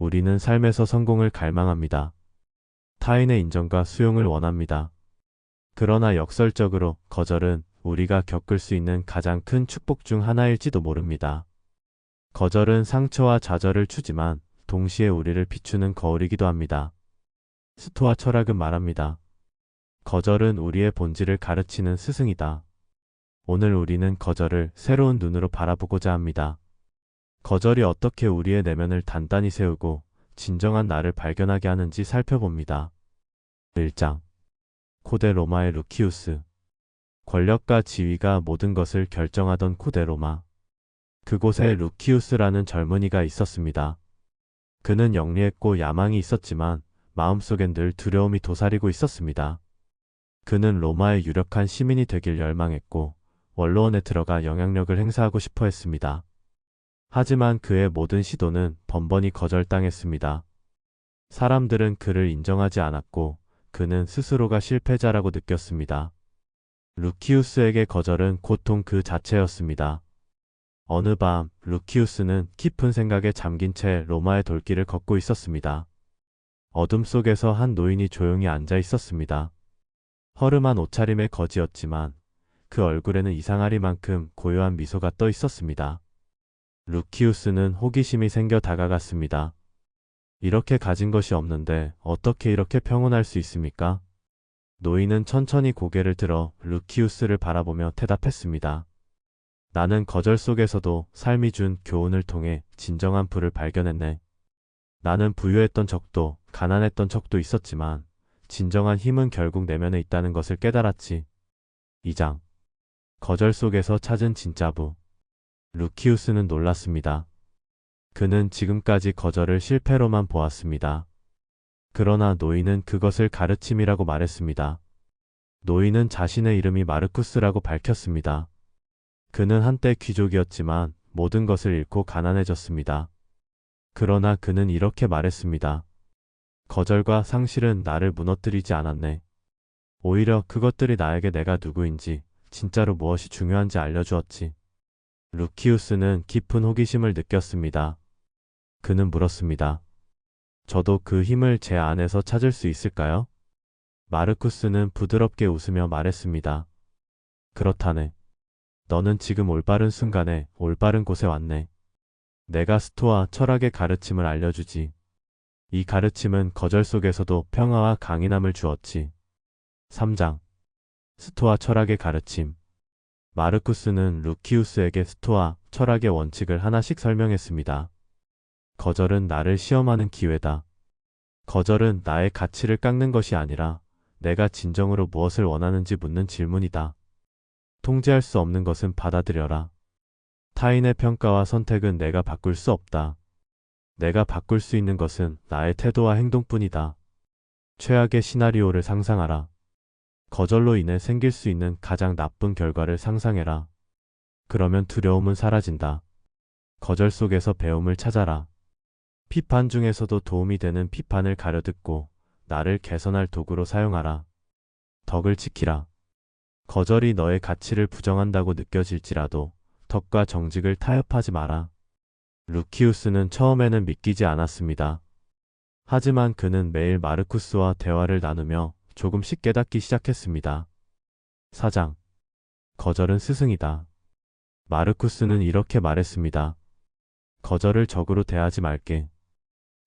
우리는 삶에서 성공을 갈망합니다. 타인의 인정과 수용을 원합니다. 그러나 역설적으로 거절은 우리가 겪을 수 있는 가장 큰 축복 중 하나일지도 모릅니다. 거절은 상처와 좌절을 주지만 동시에 우리를 비추는 거울이기도 합니다. 스토아 철학은 말합니다. 거절은 우리의 본질을 가르치는 스승이다. 오늘 우리는 거절을 새로운 눈으로 바라보고자 합니다. 거절이 어떻게 우리의 내면을 단단히 세우고 진정한 나를 발견하게 하는지 살펴봅니다. 1장. 고대 로마의 루키우스. 권력과 지위가 모든 것을 결정하던 고대 로마. 그곳에 루키우스라는 젊은이가 있었습니다. 그는 영리했고 야망이 있었지만 마음속엔 늘 두려움이 도사리고 있었습니다. 그는 로마의 유력한 시민이 되길 열망했고 원로원에 들어가 영향력을 행사하고 싶어 했습니다. 하지만 그의 모든 시도는 번번이 거절당했습니다. 사람들은 그를 인정하지 않았고 그는 스스로가 실패자라고 느꼈습니다. 루키우스에게 거절은 고통 그 자체였습니다. 어느 밤 루키우스는 깊은 생각에 잠긴 채 로마의 돌길을 걷고 있었습니다. 어둠 속에서 한 노인이 조용히 앉아 있었습니다. 허름한 옷차림의 거지였지만 그 얼굴에는 이상하리 만큼 고요한 미소가 떠 있었습니다. 루키우스는 호기심이 생겨 다가갔습니다. 이렇게 가진 것이 없는데 어떻게 이렇게 평온할 수 있습니까? 노인은 천천히 고개를 들어 루키우스를 바라보며 대답했습니다. 나는 거절 속에서도 삶이 준 교훈을 통해 진정한 부를 발견했네. 나는 부유했던 적도 가난했던 적도 있었지만 진정한 힘은 결국 내면에 있다는 것을 깨달았지. 2장. 거절 속에서 찾은 진짜 부. 루키우스는 놀랐습니다. 그는 지금까지 거절을 실패로만 보았습니다. 그러나 노인은 그것을 가르침이라고 말했습니다. 노인은 자신의 이름이 마르쿠스라고 밝혔습니다. 그는 한때 귀족이었지만 모든 것을 잃고 가난해졌습니다. 그러나 그는 이렇게 말했습니다. 거절과 상실은 나를 무너뜨리지 않았네. 오히려 그것들이 나에게 내가 누구인지, 진짜로 무엇이 중요한지 알려주었지. 루키우스는 깊은 호기심을 느꼈습니다. 그는 물었습니다. 저도 그 힘을 제 안에서 찾을 수 있을까요? 마르쿠스는 부드럽게 웃으며 말했습니다. 그렇다네. 너는 지금 올바른 순간에 올바른 곳에 왔네. 내가 스토아 철학의 가르침을 알려주지. 이 가르침은 거절 속에서도 평화와 강인함을 주었지. 3장. 스토아 철학의 가르침. 마르쿠스는 루키우스에게 스토아 철학의 원칙을 하나씩 설명했습니다. 거절은 나를 시험하는 기회다. 거절은 나의 가치를 깎는 것이 아니라 내가 진정으로 무엇을 원하는지 묻는 질문이다. 통제할 수 없는 것은 받아들여라. 타인의 평가와 선택은 내가 바꿀 수 없다. 내가 바꿀 수 있는 것은 나의 태도와 행동뿐이다. 최악의 시나리오를 상상하라. 거절로 인해 생길 수 있는 가장 나쁜 결과를 상상해라. 그러면 두려움은 사라진다. 거절 속에서 배움을 찾아라. 비판 중에서도 도움이 되는 비판을 가려듣고 나를 개선할 도구로 사용하라. 덕을 지키라. 거절이 너의 가치를 부정한다고 느껴질지라도 덕과 정직을 타협하지 마라. 루키우스는 처음에는 믿기지 않았습니다. 하지만 그는 매일 마르쿠스와 대화를 나누며 조금씩 깨닫기 시작했습니다. 4장. 거절은 스승이다. 마르쿠스는 이렇게 말했습니다. 거절을 적으로 대하지 말게.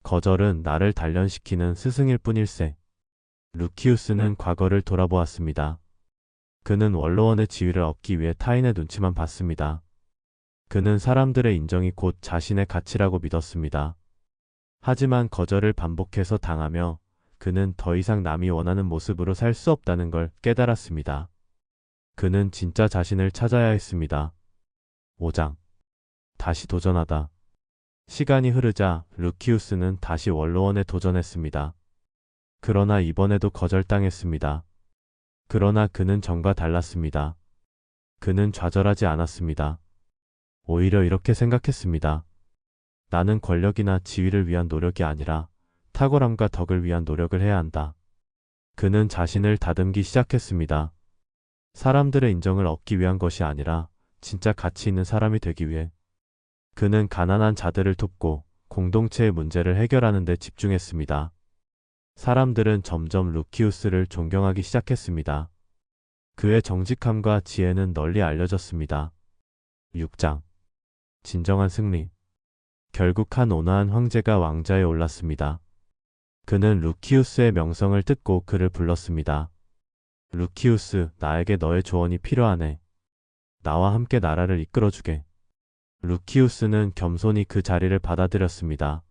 거절은 나를 단련시키는 스승일 뿐일세. 루키우스는 과거를 돌아보았습니다. 그는 원로원의 지위를 얻기 위해 타인의 눈치만 봤습니다. 그는 사람들의 인정이 곧 자신의 가치라고 믿었습니다. 하지만 거절을 반복해서 당하며 그는 더 이상 남이 원하는 모습으로 살 수 없다는 걸 깨달았습니다. 그는 진짜 자신을 찾아야 했습니다. 5장. 다시 도전하다. 시간이 흐르자 루키우스는 다시 원로원에 도전했습니다. 그러나 이번에도 거절당했습니다. 그러나 그는 전과 달랐습니다. 그는 좌절하지 않았습니다. 오히려 이렇게 생각했습니다. 나는 권력이나 지위를 위한 노력이 아니라 탁월함과 덕을 위한 노력을 해야 한다. 그는 자신을 다듬기 시작했습니다. 사람들의 인정을 얻기 위한 것이 아니라 진짜 가치 있는 사람이 되기 위해. 그는 가난한 자들을 돕고 공동체의 문제를 해결하는 데 집중했습니다. 사람들은 점점 루키우스를 존경하기 시작했습니다. 그의 정직함과 지혜는 널리 알려졌습니다. 6장. 진정한 승리. 결국 한 온화한 황제가 왕좌에 올랐습니다. 그는 루키우스의 명성을 듣고 그를 불렀습니다. 루키우스, 나에게 너의 조언이 필요하네. 나와 함께 나라를 이끌어주게. 루키우스는 겸손히 그 자리를 받아들였습니다.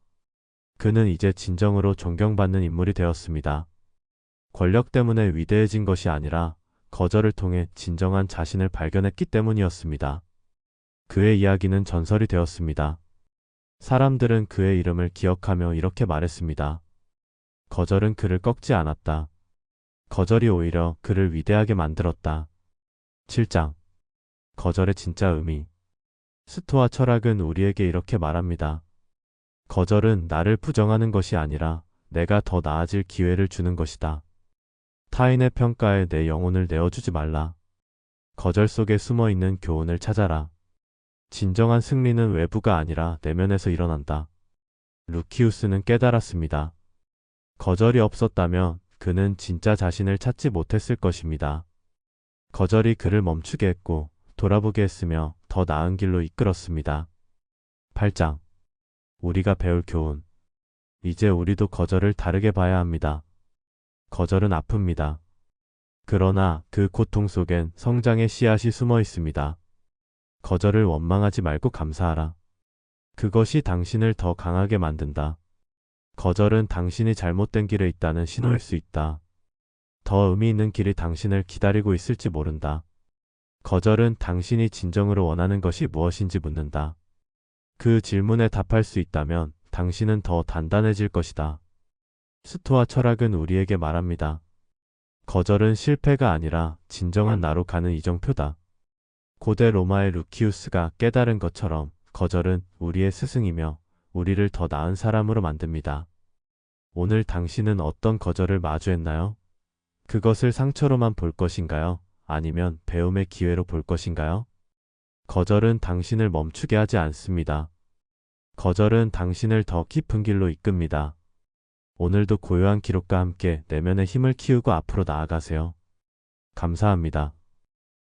그는 이제 진정으로 존경받는 인물이 되었습니다. 권력 때문에 위대해진 것이 아니라 거절을 통해 진정한 자신을 발견했기 때문이었습니다. 그의 이야기는 전설이 되었습니다. 사람들은 그의 이름을 기억하며 이렇게 말했습니다. 거절은 그를 꺾지 않았다. 거절이 오히려 그를 위대하게 만들었다. 7장. 거절의 진짜 의미. 스토아 철학은 우리에게 이렇게 말합니다. 거절은 나를 부정하는 것이 아니라 내가 더 나아질 기회를 주는 것이다. 타인의 평가에 내 영혼을 내어주지 말라. 거절 속에 숨어 있는 교훈을 찾아라. 진정한 승리는 외부가 아니라 내면에서 일어난다. 루키우스는 깨달았습니다. 거절이 없었다면 그는 진짜 자신을 찾지 못했을 것입니다. 거절이 그를 멈추게 했고 돌아보게 했으며 더 나은 길로 이끌었습니다. 8장. 우리가 배울 교훈. 이제 우리도 거절을 다르게 봐야 합니다. 거절은 아픕니다. 그러나 그 고통 속엔 성장의 씨앗이 숨어 있습니다. 거절을 원망하지 말고 감사하라. 그것이 당신을 더 강하게 만든다. 거절은 당신이 잘못된 길에 있다는 신호일 수 있다. 더 의미 있는 길이 당신을 기다리고 있을지 모른다. 거절은 당신이 진정으로 원하는 것이 무엇인지 묻는다. 그 질문에 답할 수 있다면 당신은 더 단단해질 것이다. 스토아 철학은 우리에게 말합니다. 거절은 실패가 아니라 진정한 나로 가는 이정표다. 고대 로마의 루키우스가 깨달은 것처럼 거절은 우리의 스승이며 우리를 더 나은 사람으로 만듭니다. 오늘 당신은 어떤 거절을 마주했나요? 그것을 상처로만 볼 것인가요? 아니면 배움의 기회로 볼 것인가요? 거절은 당신을 멈추게 하지 않습니다. 거절은 당신을 더 깊은 길로 이끕니다. 오늘도 고요한 기록과 함께 내면의 힘을 키우고 앞으로 나아가세요. 감사합니다.